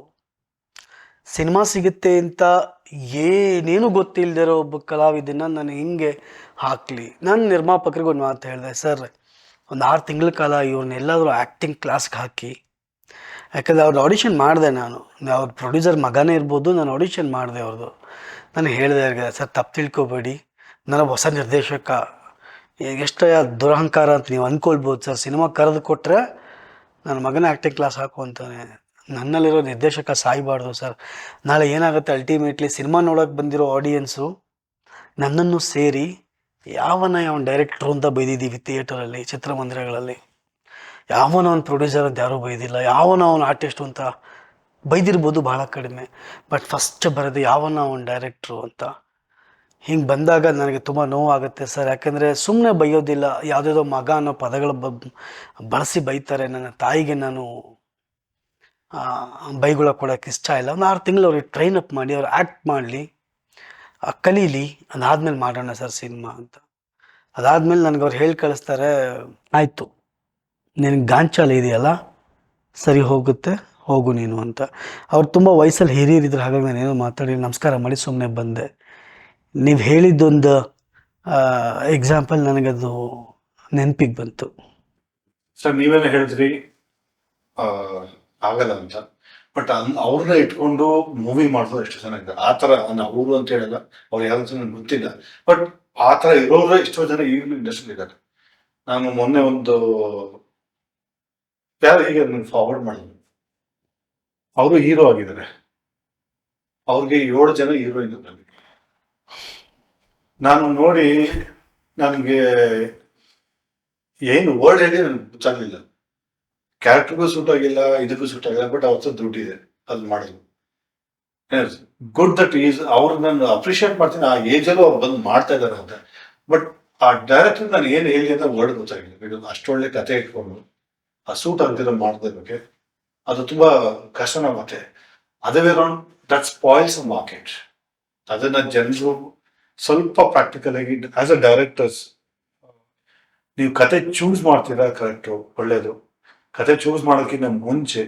ಸಿನಿಮಾ ಸಿಗುತ್ತೆ ಅಂತ ಏನೇನು ಗೊತ್ತಿಲ್ಲದಿರೋ ಒಬ್ಬ ಕಲಾವಿದನ್ನ ನಾನು ಹಿಂಗೆ ಹಾಕಲಿ. ನಾನು ನಿರ್ಮಾಪಕರಿಗೆ ಒಂದು ಮಾತು ಹೇಳಿದೆ, ಸರ್ ಒಂದು 6 ತಿಂಗಳ ಕಾಲ ಇವ್ರನ್ನೆಲ್ಲಾದರೂ ಆ್ಯಕ್ಟಿಂಗ್ ಕ್ಲಾಸ್ಗೆ ಹಾಕಿ. ಯಾಕಂದರೆ ಅವ್ರದ್ದು ಆಡಿಷನ್ ಮಾಡಿದೆ ನಾನು, ಅವ್ರ ಪ್ರೊಡ್ಯೂಸರ್ ಮಗನೇ ಇರ್ಬೋದು, ನಾನು ಆಡಿಷನ್ ಮಾಡಿದೆ ಅವ್ರದ್ದು. ನಾನು ಹೇಳಿದೆ ಅವ್ರಿಗೆ, ಸರ್ ತಪ್ಪು ತಿಳ್ಕೊಬೇಡಿ, ನಾನು ಹೊಸ ನಿರ್ದೇಶಕ, ಎಷ್ಟು ದುರಹಂಕಾರ ಅಂತ ನೀವು ಅಂದ್ಕೊಳ್ಬೋದು ಸರ್. ಸಿನಿಮಾ ಕರೆದು ಕೊಟ್ಟರೆ ನನ್ನ ಮಗನ ಆ್ಯಕ್ಟಿಂಗ್ ಕ್ಲಾಸ್ ಹಾಕು ಅಂತಾನೆ. ನನ್ನಲ್ಲಿರೋ ನಿರ್ದೇಶಕ ಸಾಯಬಾರ್ದು ಸರ್. ನಾಳೆ ಏನಾಗುತ್ತೆ, ಅಲ್ಟಿಮೇಟ್ಲಿ ಸಿನಿಮಾ ನೋಡೋಕೆ ಬಂದಿರೋ ಆಡಿಯನ್ಸು ನನ್ನನ್ನು ಸೇರಿ ಯಾವನ ಡೈರೆಕ್ಟ್ರು ಅಂತ ಬೈದಿದ್ದೀವಿ ಥಿಯೇಟರಲ್ಲಿ, ಚಿತ್ರಮಂದಿರಗಳಲ್ಲಿ. ಯಾವನ ಅವ್ನು ಪ್ರೊಡ್ಯೂಸರ್ ಅಂತ ಯಾರೂ ಬೈದಿಲ್ಲ, ಯಾವನ ಅವ್ನು ಆರ್ಟಿಸ್ಟು ಅಂತ ಬೈದಿರ್ಬೋದು ಭಾಳ ಕಡಿಮೆ. ಬಟ್ ಫಸ್ಟ್ ಬರೋದು ಯಾವನ ಅವ್ನು ಡೈರೆಕ್ಟ್ರು ಅಂತ. ಹಿಂಗೆ ಬಂದಾಗ ನನಗೆ ತುಂಬ ನೋವಾಗುತ್ತೆ ಸರ್. ಯಾಕೆಂದರೆ ಸುಮ್ಮನೆ ಬೈಯೋದಿಲ್ಲ, ಯಾವುದೇದೋ ಮಗ ಅನ್ನೋ ಪದಗಳು ಬಳಸಿ ಬೈತಾರೆ. ನನ್ನ ತಾಯಿಗೆ ನಾನು ಬೈಗುಳ ಕೊಡೋಕ್ಕೆ ಇಷ್ಟ ಇಲ್ಲ. ಒಂದು 6 ತಿಂಗಳು ಅವ್ರಿಗೆ ಟ್ರೈನ್ ಅಪ್ ಮಾಡಿ, ಅವ್ರು ಆ್ಯಕ್ಟ್ ಮಾಡಲಿ, ಕಲೀಲಿ, ಅದಾದಮೇಲೆ ಮಾಡೋಣ ಸರ್ ಸಿನಿಮಾ ಅಂತ. ಅದಾದಮೇಲೆ ನನಗೆ ಅವ್ರು ಹೇಳಿ ಕಳಿಸ್ತಾರೆ, ಆಯಿತು ನಿನಗೆ ಗಾಂಚಾಲ ಇದೆಯಲ್ಲ, ಸರಿ ಹೋಗುತ್ತೆ, ಹೋಗು ನೀನು ಅಂತ. ಅವ್ರು ತುಂಬ ವಯಸ್ಸಲ್ಲಿ ಹಿರಿಯರಿದ್ರು, ಹಾಗಾಗಿ ನಾನೇನೋ ಮಾತಾಡಿ ನಮಸ್ಕಾರ ಮಾಡಿ ಸುಮ್ಮನೆ ಬಂದೆ. ನೀವು ಹೇಳಿದ್ದೊಂದು ಎಕ್ಸಾಂಪಲ್ ನನಗದು ನೆನಪಿಗೆ ಬಂತು ಸರ್. ನೀವೇನು ಹೇಳಿದ್ರಿ ಆಗಲ್ಲ ಅಂತ, ಬಟ್ ಅವ್ರನ್ನ ಇಟ್ಕೊಂಡು ಮೂವಿ ಮಾಡೋದು ಎಷ್ಟು ಚೆನ್ನಾಗಿದೆ. ಆ ಥರ ಅವರು ಅಂತ ಹೇಳಲ್ಲ, ಅವ್ರು ಯಾರಂತ ನನಗೆ ಗೊತ್ತಿಲ್ಲ, ಬಟ್ ಆ ಥರ ಇರೋರು ಎಷ್ಟೋ ಜನ ಈಗಲೂ ಇಂಡಸ್ಟ್ರಿ ಇದ್ದಾರೆ. ನಾನು ಮೊನ್ನೆ ಒಂದು ಯಾರು ಹೀಗೆ ನನಗೆ ಫಾರ್ವರ್ಡ್ ಮಾಡಿದ್ರು, ಅವರು ಹೀರೋ ಆಗಿದ್ದಾರೆ, ಅವ್ರಿಗೆ 7 ಜನ ಹೀರೋಯಿನ್ ನನಗೆ. ನಾನು ನೋಡಿ ನನಗೆ ಏನು ವರ್ಡ್ ಹೇಳಿ ನನಗೆ ಗೊತ್ತಾಗಲಿಲ್ಲ. ಕ್ಯಾರೆಕ್ಟರ್ಗೂ ಸೂಟ್ ಆಗಿಲ್ಲ, ಇದಕ್ಕೂ ಸೂಟ್ ಆಗಿಲ್ಲ, ಬಟ್ ಅವತ್ತು ದುಡ್ಡಿದೆ ಅಲ್ಲಿ ಮಾಡೋದು. ಗುಡ್ ದಟ್ ಈಸ್, ಅವ್ರು ನಾನು ಅಪ್ರಿಷಿಯೇಟ್ ಮಾಡ್ತೀನಿ. ಆ ಏಜಲ್ಲೂ ಅವ್ರು ಬಂದು ಮಾಡ್ತಾ ಇದ್ದಾರೆ ಅಂತ. ಬಟ್ ಆ ಡೈರೆಕ್ಟರ್ ನಾನು ಏನು ಹೇಳಿ ಅಂತ ವರ್ಡ್ ಗೊತ್ತಾಗಿಲ್ಲ. ಬಿಕಾಸ್ ಅಷ್ಟೊಳ್ಳೆ ಕತೆ ಇಟ್ಕೊಂಡು ಆ ಸೂಟ್ ಆಗ್ತಿರೋ ಮಾಡೋದಕ್ಕೆ ಅದು ತುಂಬಾ ಕಷ್ಟನ. ಮತ್ತೆ ಅದೇ ರೌಂಡ್ ದಟ್ ಸ್ಪಾಯ್ಲ್ಸ್ ಅ ಮಾರ್ಕೆಟ್. ಅದನ್ನ ಜನರು ಸ್ವಲ್ಪ ಪ್ರಾಕ್ಟಿಕಲ್ ಆಗಿ ಆಸ್ ಅ ಡೈರೆಕ್ಟರ್ಸ್ ನೀವು ಕತೆ ಚೂಸ್ ಮಾಡ್ತೀರಾ, ಕರೆಕ್ಟು, ಒಳ್ಳೇದು. ಕತೆ ಚೂಸ್ ಮಾಡೋಕ್ಕಿಂತ ಮುಂಚೆ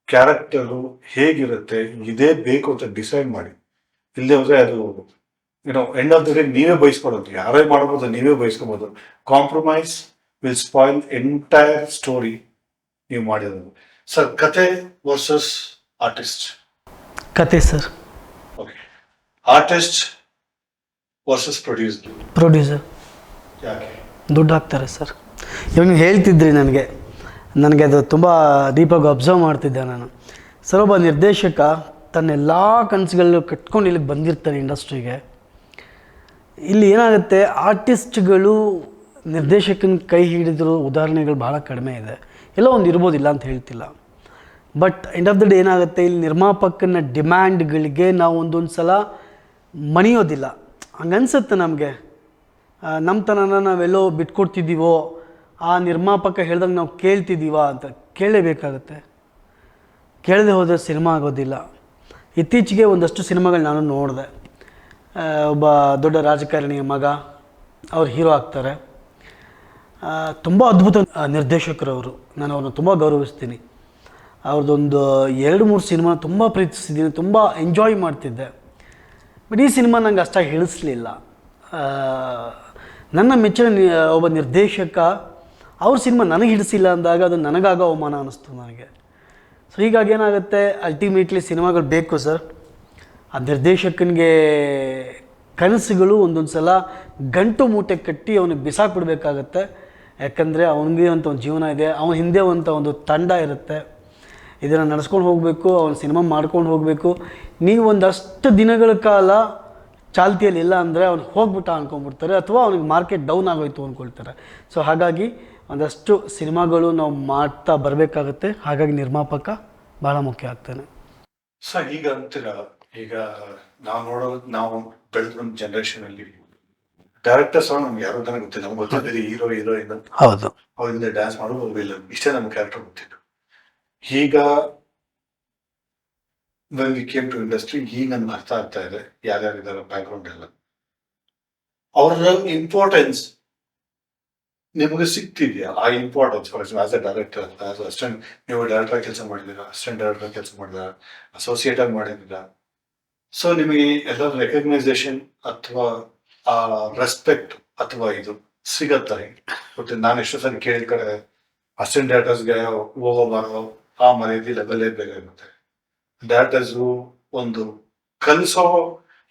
ಕ್ಯಾರೆಕ್ಟರು ಹೇಗಿರುತ್ತೆ, ಇದೇ ಬೇಕು ಅಂತ ಡಿಸೈಡ್ ಮಾಡಿ. ಇಲ್ಲದೆ ಹೋದ್ರೆ ಅದು ಎಂಡ್ ಆಫ್ ದ ಡೇ ನೀವೇ ಬಯಸ್ಕೊಡೋದು, ಯಾರೇ ಮಾಡ್ಬೋದು, ನೀವೇ ಬಯಸ್ಕೋಬಹುದು. Compromise will spoil entire story ನೀವು ಮಾಡಿರೋದು. ಸರ್, ಕತೆ ವರ್ಸಸ್ ಆರ್ಟಿಸ್ಟ್. ಕತೆ sir. Okay. Artist versus producer. ಯಾಕೆ? ದುಡ್ಡು ಹಾಕ್ತಾರೆ ಸರ್. ಇವಾಗ ನೀವು ಹೇಳ್ತಿದ್ರಿ, ನನಗೆ ಅದು ತುಂಬ ಡೀಪಾಗಿ ಅಬ್ಸರ್ವ್ ಮಾಡ್ತಿದ್ದೆ ನಾನು. ಸರ್, ಒಬ್ಬ ನಿರ್ದೇಶಕ ತನ್ನೆಲ್ಲ ಕನಸುಗಳು ಕಟ್ಕೊಂಡು ಇಲ್ಲಿಗೆ ಬಂದಿರ್ತಾನೆ ಇಂಡಸ್ಟ್ರಿಗೆ. ಇಲ್ಲಿ ಏನಾಗುತ್ತೆ, ಆರ್ಟಿಸ್ಟ್ಗಳು ನಿರ್ದೇಶಕನ ಕೈ ಹಿಡಿದಿರೋ ಉದಾಹರಣೆಗಳು ಭಾಳ ಕಡಿಮೆ ಇದೆ. ಎಲ್ಲೋ ಒಂದು ಇರ್ಬೋದಿಲ್ಲ ಅಂತ ಹೇಳ್ತಿಲ್ಲ. But end of the day ಏನಾಗುತ್ತೆ, ಇಲ್ಲಿ ನಿರ್ಮಾಪಕನ ಡಿಮ್ಯಾಂಡ್ಗಳಿಗೆ ನಾವು ಒಂದೊಂದು ಸಲ ಮಣಿಯೋದಿಲ್ಲ. ಹಂಗನ್ಸುತ್ತೆ ನಮಗೆ, ನಮ್ಮ ತನನ ನಾವೆಲ್ಲೋ ಬಿಟ್ಕೊಡ್ತಿದ್ದೀವೋ, ಆ ನಿರ್ಮಾಪಕ ಹೇಳ್ದಂಗೆ ನಾವು ಕೇಳ್ತಿದ್ದೀವ ಅಂತ. ಕೇಳಲೇಬೇಕಾಗತ್ತೆ. ಕೇಳದೆ ಹೋದರೆ ಸಿನಿಮಾ ಆಗೋದಿಲ್ಲ. ಇತ್ತೀಚೆಗೆ ಒಂದಷ್ಟು ಸಿನಿಮಾಗಳು ನಾನು ನೋಡಿದೆ. ಒಬ್ಬ ದೊಡ್ಡ ರಾಜಕಾರಣಿಯ ಮಗ, ಅವ್ರು ಹೀರೋ ಆಗ್ತಾರೆ. ತುಂಬ ಅದ್ಭುತ ನಿರ್ದೇಶಕರವರು. ನಾನು ಅವ್ರನ್ನ ತುಂಬ ಗೌರವಿಸ್ತೀನಿ. ಅವ್ರದ್ದೊಂದು 2-3 ಸಿನಿಮಾ ತುಂಬ ಪ್ರೀತಿಸಿದ್ದೀನಿ, ತುಂಬ ಎಂಜಾಯ್ ಮಾಡ್ತಿದ್ದೆ. ಬಟ್ ಈ ಸಿನಿಮಾ ನಂಗೆ ಅಷ್ಟಾಗಿ ಹಿಡಿಸ್ಲಿಲ್ಲ. ನನ್ನ ಮೆಚ್ಚಿನ ಒಬ್ಬ ನಿರ್ದೇಶಕ ಅವ್ರ ಸಿನಿಮಾ ನನಗೆ ಹಿಡಿಸಿಲ್ಲ ಅಂದಾಗ ಅದು ನನಗಾಗೋ ಅವಮಾನ ಅನ್ನಿಸ್ತು ನನಗೆ. ಸೊ ಹೀಗಾಗಿ ಏನಾಗುತ್ತೆ, ಅಲ್ಟಿಮೇಟ್ಲಿ ಸಿನಿಮಾಗಳು ಬೇಕು ಸರ್. ಆ ನಿರ್ದೇಶಕನಿಗೆ ಕನಸುಗಳು ಒಂದೊಂದು ಸಲ ಗಂಟು ಮೂಟೆ ಕಟ್ಟಿ ಅವನಿಗೆ ಬಿಸಾಕ್ಬಿಡ್ಬೇಕಾಗತ್ತೆ. ಯಾಕಂದರೆ ಅವನಿಗೆ ಅಂತ ಒಂದು ಜೀವನ ಇದೆ, ಅವನ ಹಿಂದೆ ಅಂತ ಒಂದು ತಂಡ ಇರುತ್ತೆ. ಇದನ್ನು ನಡೆಸ್ಕೊಂಡು ಹೋಗಬೇಕು, ಅವನ ಸಿನಿಮಾ ಮಾಡ್ಕೊಂಡು ಹೋಗಬೇಕು. ನೀವು ಒಂದಷ್ಟು ದಿನಗಳ ಕಾಲ ಚಾಲ್ತಿಯಲ್ಲಿ ಇಲ್ಲ ಅಂದರೆ ಅವ್ನು ಹೋಗ್ಬಿಟ್ಟ ಅಂದ್ಕೊಂಡ್ಬಿಡ್ತಾರೆ, ಅಥವಾ ಅವ್ನಿಗೆ ಮಾರ್ಕೆಟ್ ಡೌನ್ ಆಗೋಯ್ತು ಅಂದ್ಕೊಳ್ತಾರೆ. ಸೊ ಹಾಗಾಗಿ ಒಂದಷ್ಟು ಸಿನಿಮಾಗಳು ನಾವು ಮಾಡ್ತಾ ಬರಬೇಕಾಗುತ್ತೆ. ಹಾಗಾಗಿ ನಿರ್ಮಾಪಕ ಭಾಳ ಮುಖ್ಯ ಆಗ್ತಾನೆ. ಸರ್, ಈಗ ಅಂತೀರ, ಈಗ ನಾವು ಬೆಳೆದ ಒಂದು ಜನರೇಷನಲ್ಲಿ ಡೈರೆಕ್ಟರ್ಸ್ ನಮ್ಗೆ ಯಾರು ಅಂತ ಗೊತ್ತಿಲ್ಲ. ನಮ್ಗೆ ಗೊತ್ತಿದ್ದೀರಿ ಹೀರೋ ಹೀರೋಯಿನ್ ಅಂತ. ಹೌದು. ಅವ್ರಿಂದ ಡ್ಯಾನ್ಸ್ ಮಾಡೋದು ವಿಲನ್, ಇಷ್ಟೇ ನಮ್ಮ ಕ್ಯಾರೆಕ್ಟರ್ ಗೊತ್ತಿತ್ತು. ಈಗ when we came to industry, ಈಗ ನನ್ಗೆ ಅರ್ಥ ಆಗ್ತಾ ಇದೆ ಯಾರ್ಯಾರಿದ್ದಾರೆ ಬ್ಯಾಕ್ಗ್ರೌಂಡ್ ಎಲ್ಲ. ಅವರ ಇಂಪಾರ್ಟೆನ್ಸ್ ನಿಮಗೆ ಸಿಗ್ತಿದೆಯಾ? ಆ importance for example as A director, as assistant, ನೀವು ಡೈರೆಕ್ಟರ್ ಕೆಲಸ ಮಾಡಿದ್ದೀರಾ, ಅಸಿಸ್ಟೆಂಟ್ ಡೈರೆಕ್ಟರ್ ಕೆಲಸ ಮಾಡಿದ್ದೀರಾ, ಅಸೋಸಿಯೇಟ್ ಆಗಿ ಮಾಡಿದ್ದೀರಾ. ಸೊ ನಿಮಗೆ ಎಲ್ಲ ರೆಕಗ್ನೈಸೇಷನ್ ಅಥವಾ ಆ ರೆಸ್ಪೆಕ್ಟ್ ಅಥವಾ ಇದು ಸಿಗತ್ತಾ? ಮತ್ತೆ ನಾನು ಎಷ್ಟು ಸರಿ ಕೇಳಿದ ಕಡೆ ಅಸಿಸ್ಟೆಂಟ್ ಡೈರೆಕ್ಟರ್ಸ್ಗೆ ಹೋಗೋ ಬಾರೋ ಆ ಮರ್ಯಾದೆ ಲೆವೆಲ್ಲೇ ಬೇಕಾಗುತ್ತೆ. ಡೈರೆಕ್ಟರ್ಸು ಒಂದು ಕಲಿಸೋ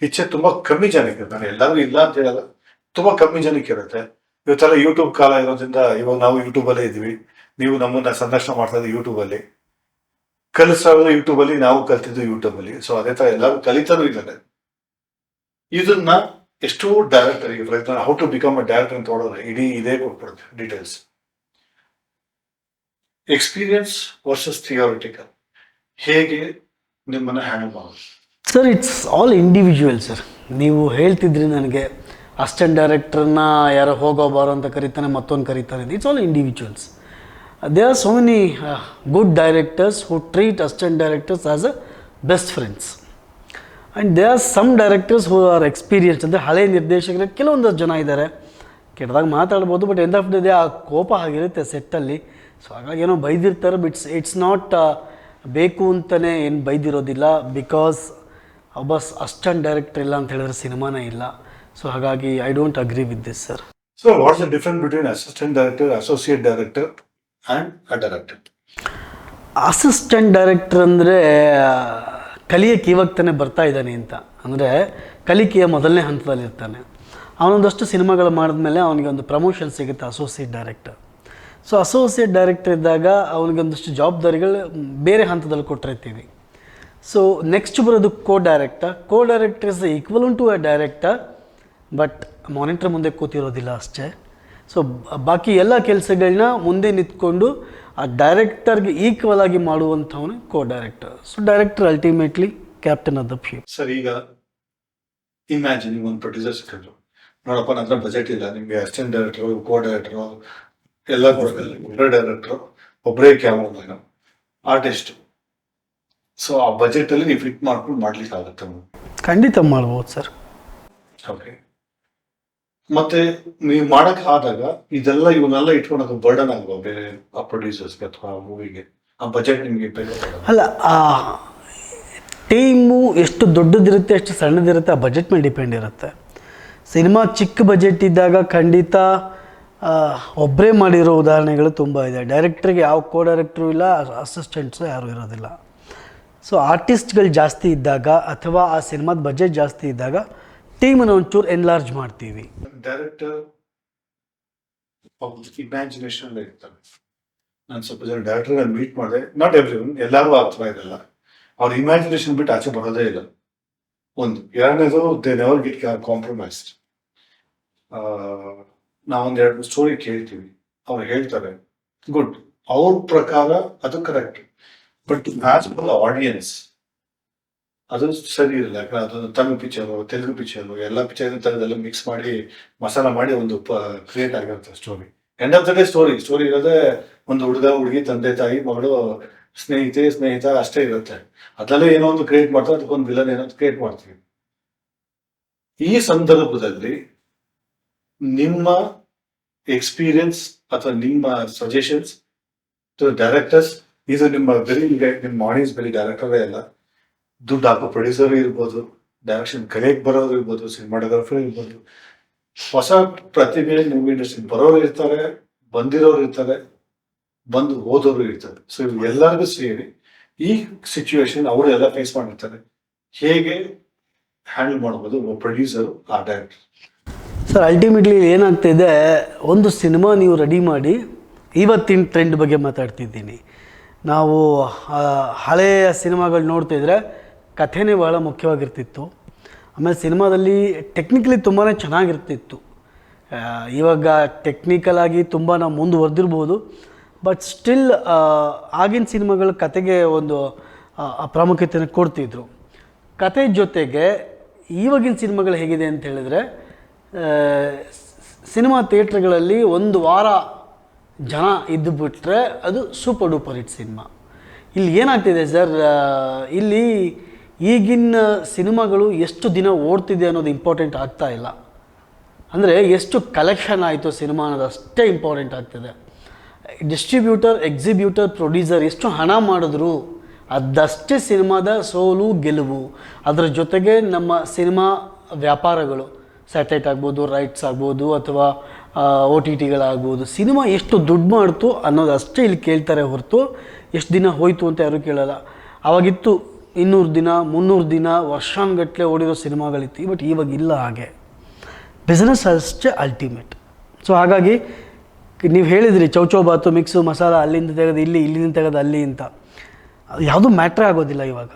ಇಚ್ಛೆ ತುಂಬಾ ಕಮ್ಮಿ ಜನಕ್ಕೆ ಇರುತ್ತೆ. ನಾನು ಎಲ್ಲರೂ ಇಲ್ಲ ಅಂತ ಹೇಳಲ್ಲ, ತುಂಬಾ ಕಮ್ಮಿ ಜನಕ್ಕೆ ಇರುತ್ತೆ. ಇವತ್ತೆಲ್ಲ ಯೂಟ್ಯೂಬ್ ಕಾಲ ಇರೋದ್ರಿಂದ ಇವಾಗ ನಾವು ಯೂಟ್ಯೂಬಲ್ಲೇ ಇದ್ವಿ, ನೀವು ನಮ್ಮನ್ನ ಸಂದರ್ಶನ ಮಾಡ್ತಾ ಇದ್ದೀವಿ ಯೂಟ್ಯೂಬಲ್ಲಿ, ಕಲಿಸೋದು ಯೂಟ್ಯೂಬಲ್ಲಿ, ನಾವು ಕಲ್ತಿದ್ದು ಯೂಟ್ಯೂಬಲ್ಲಿ. ಸೊ ಅದೇ ತರ ಎಲ್ಲರೂ ಕಲಿತಾನೂ ಇದ್ದಾರೆ. ಇದನ್ನ ಎಷ್ಟೋ ಡೈರೆಕ್ಟರ್, ಈಗ for example how to become a director ಅಂತ ನೋಡಿದ್ರೆ ಇಡೀ ಇದೇ ಕೊಟ್ಬಿಡುತ್ತೆ ಡೀಟೇಲ್ಸ್. ಎಕ್ಸ್ಪೀರಿಯನ್ಸ್ ವರ್ಸಸ್ ಥಿಯೋರಿಟಿಕಲ್, ಹೇಗೆ ನಿಮ್ಮನ್ನ ಹ್ಯಾಂಡಲ್ ಮಾಡೋದು? Sir, it's all individual sir. ನೀವು ಹೇಳ್ತಿದ್ರಿ ನನಗೆ ಅಸಿಸ್ಟೆಂಟ್ ಡೈರೆಕ್ಟರ್ನ ಯಾರೋ ಹೋಗೋಬಾರೋ ಅಂತ ಕರೀತಾನೆ, ಮತ್ತೊಂದು ಕರೀತಾನೆ. It's all individuals. They are so many good directors who treat assistant directors as a best friends. And they are some directors who are experience. ಅಂದರೆ ಹಳೆ ನಿರ್ದೇಶಕರು ಕೆಲವೊಂದಷ್ಟು ಜನ ಇದ್ದಾರೆ, ಕೆಟ್ಟದಾಗ ಮಾತಾಡ್ಬೋದು, but end of the day ಆ ಕೋಪ ಆಗಿರುತ್ತೆ ಸೆಟ್ಟಲ್ಲಿ. ಸೊ ಹಾಗಾಗಿ ಏನೋ ಬೈದಿರ್ತಾರೆ, ಬಟ್ ಇಟ್ಸ್ ನಾಟ್ ಬೇಕು ಅಂತಲೇ ಏನು ಬೈದಿರೋದಿಲ್ಲ. ಬಿಕಾಸ್ ಒಬ್ಬ ಅಸಿಸ್ಟೆಂಟ್ ಡೈರೆಕ್ಟರ್ ಇಲ್ಲ ಅಂತ ಹೇಳಿದ್ರೆ ಸಿನಿಮಾನೇ ಇಲ್ಲ. ಸೊ ಹಾಗಾಗಿ I don't agree with this sir. So what's the difference between assistant director, associate director and a director? Assistant director ಅಂದರೆ ಕಲಿಯಕ್ಕೆ ಇವಾಗ ತಾನೇ ಬರ್ತಾ ಇದ್ದಾನೆ ಅಂತ, ಅಂದರೆ ಕಲಿಕೆಯ ಮೊದಲನೇ ಹಂತದಲ್ಲಿರ್ತಾನೆ. ಅವನೊಂದಷ್ಟು ಸಿನಿಮಾಗಳು ಮಾಡಿದ್ಮೇಲೆ ಅವನಿಗೆ ಒಂದು ಪ್ರಮೋಷನ್ ಸಿಗುತ್ತೆ associate director. So associate director ಇದ್ದಾಗ ಅವನಿಗೆ ಒಂದಷ್ಟು ಜವಾಬ್ದಾರಿಗಳು ಬೇರೆ ಹಂತದಲ್ಲಿ ಕೊಟ್ಟಿರ್ತೀವಿ. ಸೊ ನೆಕ್ಸ್ಟ್ ಬರೋದು co director. Co director is equal to a director, but monitor ಮುಂದೆ ಕೂತಿರೋದಿಲ್ಲ ಅಷ್ಟೇ. ಸೊ ಬಾಕಿ ಎಲ್ಲ ಕೆಲಸಗಳನ್ನ ಮುಂದೆ ನಿಂತ್ಕೊಂಡು ಆ ಡೈರೆಕ್ಟರ್ಗೆ ಈಕ್ವಲ್ ಆಗಿ ಮಾಡುವಂಥವನು co director. So director ultimately captain of the ship. Sir, ಈಗ ಇಮ್ಯಾಜಿನ್ ನೀವು ಒಂದು ಪ್ರೊಡ್ಯೂಸರ್ ಸಿಕ್ಕಿದ್ರು, ನೋಡಪ್ಪ ನನ್ನ ಹತ್ರ ಬಜೆಟ್ ಇಲ್ಲ, ನಿಮಗೆ ಅಸಿಸ್ಟೆಂಟ್ ಡೈರೆಕ್ಟರ್, ಕೋ ಡೈರೆಕ್ಟರ್ ಎಲ್ಲ ಕೊಡೋದಿಲ್ಲ, ಒಬ್ಬರೇ ಡೈರೆಕ್ಟರ್, ಒಬ್ಬರೇ ಕ್ಯಾಮ್ರಾಮನ್, ಆರ್ಟಿಸ್ಟ್. ಸೊ ಆ ಬಜೆಟ್ ಅಲ್ಲಿ ನೀವು ಫಿಟ್ ಮಾಡ್ಕೊಂಡು ಮಾಡ್ಲಿಕ್ಕೆ ಆಗುತ್ತೆ? ಖಂಡಿತ ಮಾಡ್ಬೋದು ಸರ್. ಓಕೆ. ಮತ್ತೆ ನೀವು ಮಾಡಕ್ ಆದಾಗ ಇವನ್ನೆಲ್ಲ ಇಟ್ಕೊಂಡು ಬರ್ಡನ್ ಆಗುವ ಬೇರೆ ಆ ಪ್ರೊಡ್ಯೂಸರ್ಸ್ಗೆ ಅಥವಾ ಆ ಮೂವಿಗೆ ಆ ಬಜೆಟ್ ನಿಮ್ಗೆ ಬೇಕಾಗಲ್ಲ. ಅಲ್ಲ, ಆ ಟೀಮು ಎಷ್ಟು ದೊಡ್ಡದಿರುತ್ತೆ ಎಷ್ಟು ಸಣ್ಣದಿರುತ್ತೆ ಆ ಬಜೆಟ್ ಮೇಲೆ ಡಿಪೆಂಡ್ ಇರುತ್ತೆ. ಸಿನಿಮಾ ಚಿಕ್ಕ ಬಜೆಟ್ ಇದ್ದಾಗ ಖಂಡಿತ ಒಬ್ಬರೇ ಮಾಡಿರೋ ಉದಾಹರಣೆಗಳು ತುಂಬ ಇದೆ. ಡೈರೆಕ್ಟ್ರಿಗೆ ಯಾವ ಕೋ ಡೈರೆಕ್ಟ್ರು ಇಲ್ಲ, ಅಸಿಸ್ಟೆಂಟ್ಸು ಯಾರೂ ಇರೋದಿಲ್ಲ. ಸೊ ಆರ್ಟಿಸ್ಟ್ಗಳು ಜಾಸ್ತಿ ಇದ್ದಾಗ ಅಥವಾ ಆ ಸಿನಿಮಾದ ಬಜೆಟ್ ಜಾಸ್ತಿ ಇದ್ದಾಗ ಟೀಮನ್ನು ಒಂಚೂರು ಎನ್ಲಾರ್ಜ್ ಮಾಡ್ತೀವಿ. ಡೈರೆಕ್ಟರ್ ಇಮ್ಯಾಜಿನೇಷನ್ ಇರ್ತಾರೆ. ನಾನು ಸ್ವಲ್ಪ ಜನ ಡೈರೆಕ್ಟರ್ ಮೀಟ್ ಮಾಡಿದೆ, ನಾಟ್ ಎವ್ರಿ ಒನ್, ಎಲ್ಲರೂ ಆಗ್ತಾ ಇದೆಲ್ಲ. ಅವ್ರ ಇಮ್ಯಾಜಿನೇಷನ್ ಬಿಟ್ಟು ಆಚೆ ಬರೋದೇ ಇಲ್ಲ. ಒಂದು ಎರಡನೇದು ದೇ ನೆವರ್ ಗೆಟ್ ಕಾಂಪ್ರಮೈಸ್ಡ್. ನಾವೊಂದು 2 ಸ್ಟೋರಿ ಕೇಳ್ತೀವಿ, ಅವ್ರು ಹೇಳ್ತಾರೆ ಗುಡ್, ಅವ್ರ ಪ್ರಕಾರ ಅದು correct, but as per audience ಅದು ಸರಿ ಇರಲ್ಲ. ಯಾಕಂದ್ರೆ ಅದು ತಮಿಳ್ ಪಿಕ್ಚರು, ತೆಲುಗು ಪಿಕ್ಚರು, ಎಲ್ಲ ಪಿಕ್ಚರ್ ತರದೆಲ್ಲ ಮಿಕ್ಸ್ ಮಾಡಿ ಮಸಾಲ ಮಾಡಿ ಒಂದು ಕ್ರಿಯೇಟ್ ಆಗಿರುತ್ತೆ story. End of the day story ಇರೋದೇ ಒಂದು ಹುಡುಗ ಹುಡುಗಿ, ತಂದೆ ತಾಯಿ, ಮಗಳು, ಸ್ನೇಹಿತ ಅಷ್ಟೇ ಇರುತ್ತೆ. ಅದರಲ್ಲೇ ಏನೋ ಒಂದು ಕ್ರಿಯೇಟ್ ಮಾಡ್ತಾರೆ, ಅದಕ್ಕೊಂದು ವಿಲನ್ ಏನೋ ಕ್ರಿಯೇಟ್ ಮಾಡ್ತೀವಿ. ಈ ಸಂದರ್ಭದಲ್ಲಿ ನಿಮ್ಮ ಎಕ್ಸ್ಪೀರಿಯನ್ಸ್ ಅಥವಾ ನಿಮ್ಮ ಸಜೆಷನ್ಸ್ ಟು ಡೈರೆಕ್ಟರ್ಸ್, ಇದು ನಿಮ್ಮ ಆಡಿಯನ್ಸ್ ಬರೀ ಡೈರೆಕ್ಟರೇ ಇಲ್ಲ, ದುಡ್ಡು ಹಾಕೋ ಪ್ರೊಡ್ಯೂಸರ್ ಇರ್ಬೋದು, ಡೈರೆಕ್ಷನ್ ಕಲಿಯಕ್ ಬರೋರು ಇರ್ಬೋದು, ಸಿನಿಮಾಟೋಗ್ರಫರ್ ಇರ್ಬೋದು, ಹೊಸ ಪ್ರತಿಭೆ ಮೂವಿ ಇಂಡಸ್ಟ್ರಿ ಬರೋರು ಇರ್ತಾರೆ, ಬಂದಿರೋರು ಇರ್ತಾರೆ, ಬಂದು ಹೋದವರು ಇರ್ತಾರೆ. ಸೊ ಇವ್ ಎಲ್ಲರಿಗೂ ಸೇರಿ ಈ ಸಿಚುವೇಶನ್ ಅವರು ಎಲ್ಲ ಫೇಸ್ ಮಾಡಿರ್ತಾರೆ. ಹೇಗೆ ಹ್ಯಾಂಡಲ್ ಮಾಡ್ಬೋದು ಒಬ್ಬ ಪ್ರೊಡ್ಯೂಸರು ಆ ಡೈರೆಕ್ಟರ್? ಸರ್, ಅಲ್ಟಿಮೇಟ್ಲಿ ಏನಾಗ್ತಿದೆ, ಒಂದು ಸಿನಿಮಾ ನೀವು ರೆಡಿ ಮಾಡಿ, ಇವತ್ತಿನ ಟ್ರೆಂಡ್ ಬಗ್ಗೆ ಮಾತಾಡ್ತಿದ್ದೀನಿ. ನಾವು ಹಳೆಯ ಸಿನಿಮಾಗಳು ನೋಡ್ತಿದ್ರೆ ಕಥೆನೇ ಭಾಳ ಮುಖ್ಯವಾಗಿರ್ತಿತ್ತು. ಆಮೇಲೆ ಸಿನಿಮಾದಲ್ಲಿ ಟೆಕ್ನಿಕಲಿ ತುಂಬಾ ಚೆನ್ನಾಗಿರ್ತಿತ್ತು. ಇವಾಗ ಟೆಕ್ನಿಕಲಾಗಿ ತುಂಬ ನಾವು ಮುಂದುವರೆದಿರ್ಬೋದು, ಬಟ್ ಸ್ಟಿಲ್ ಆಗಿನ ಸಿನಿಮಾಗಳ ಕತೆಗೆ ಒಂದು ಪ್ರಾಮುಖ್ಯತೆಯನ್ನು ಕೊಡ್ತಿದ್ರು. ಕತೆ ಜೊತೆಗೆ ಇವಾಗಿನ ಸಿನಿಮಾಗಳು ಹೇಗಿದೆ ಅಂತ ಹೇಳಿದ್ರೆ, ಸಿನಿಮಾ ಥಿಯೇಟ್ರ್ಗಳಲ್ಲಿ 1 ವಾರ ಜನ ಇದ್ದು ಬಿಟ್ಟರೆ ಅದು ಸೂಪರ್ ಡೂಪರ್ ಹಿಟ್ ಸಿನಿಮಾ. ಇಲ್ಲಿ ಏನಾಗ್ತಿದೆ ಸರ್, ಇಲ್ಲಿ ಈಗಿನ ಸಿನಿಮಾಗಳು ಎಷ್ಟು ದಿನ ಓಡ್ತಿದೆ ಅನ್ನೋದು ಇಂಪಾರ್ಟೆಂಟ್ ಆಗ್ತಾ ಇಲ್ಲ. ಅಂದರೆ ಎಷ್ಟು ಕಲೆಕ್ಷನ್ ಆಯಿತು ಸಿನಿಮಾ ಅನ್ನೋದು ಅಷ್ಟೇ ಇಂಪಾರ್ಟೆಂಟ್ ಆಗ್ತಿದೆ. ಡಿಸ್ಟ್ರಿಬ್ಯೂಟರ್, ಎಕ್ಸಿಬ್ಯೂಟರ್, ಪ್ರೊಡ್ಯೂಸರ್ ಎಷ್ಟು ಹಣ ಮಾಡಿದ್ರು ಅದಷ್ಟೇ ಸಿನಿಮಾದ ಸೋಲು ಗೆಲುವು. ಅದರ ಜೊತೆಗೆ ನಮ್ಮ ಸಿನಿಮಾ ವ್ಯಾಪಾರಗಳು, ಸ್ಯಾಟಲೈಟ್ ಆಗ್ಬೋದು, ರೈಟ್ಸ್ ಆಗ್ಬೋದು, ಅಥವಾ OTTಗಳಾಗ್ಬೋದು, ಸಿನಿಮಾ ಎಷ್ಟು ದುಡ್ಡು ಮಾಡ್ತು ಅನ್ನೋದು ಅಷ್ಟೇ ಇಲ್ಲಿ ಕೇಳ್ತಾರೆ ಹೊರತು ಎಷ್ಟು ದಿನ ಹೋಯಿತು ಅಂತ ಯಾರೂ ಕೇಳಲ್ಲ. ಆವಾಗಿತ್ತು 200 ದಿನ, 300 ದಿನ, ವರ್ಷಾನುಗಟ್ಟಲೆ ಓಡಿರೋ ಸಿನಿಮಾಗಳಿತ್ತು. ಬಟ್ ಇವಾಗ ಇಲ್ಲ. ಹಾಗೆ ಬಿಸ್ನೆಸ್ ಅಷ್ಟೇ ಅಲ್ಟಿಮೇಟ್. ಸೊ ಹಾಗಾಗಿ ನೀವು ಹೇಳಿದ್ರಿ ಚೌಚೌಬಾತು, ಮಿಕ್ಸು ಮಸಾಲ, ಅಲ್ಲಿಂದ ತೆಗೆದು ಇಲ್ಲಿ, ಇಲ್ಲಿಂದ ತೆಗೆದು ಅಲ್ಲಿ ಅಂತ, ಅದು ಯಾವುದೂ ಮ್ಯಾಟ್ರೇ ಆಗೋದಿಲ್ಲ ಇವಾಗ.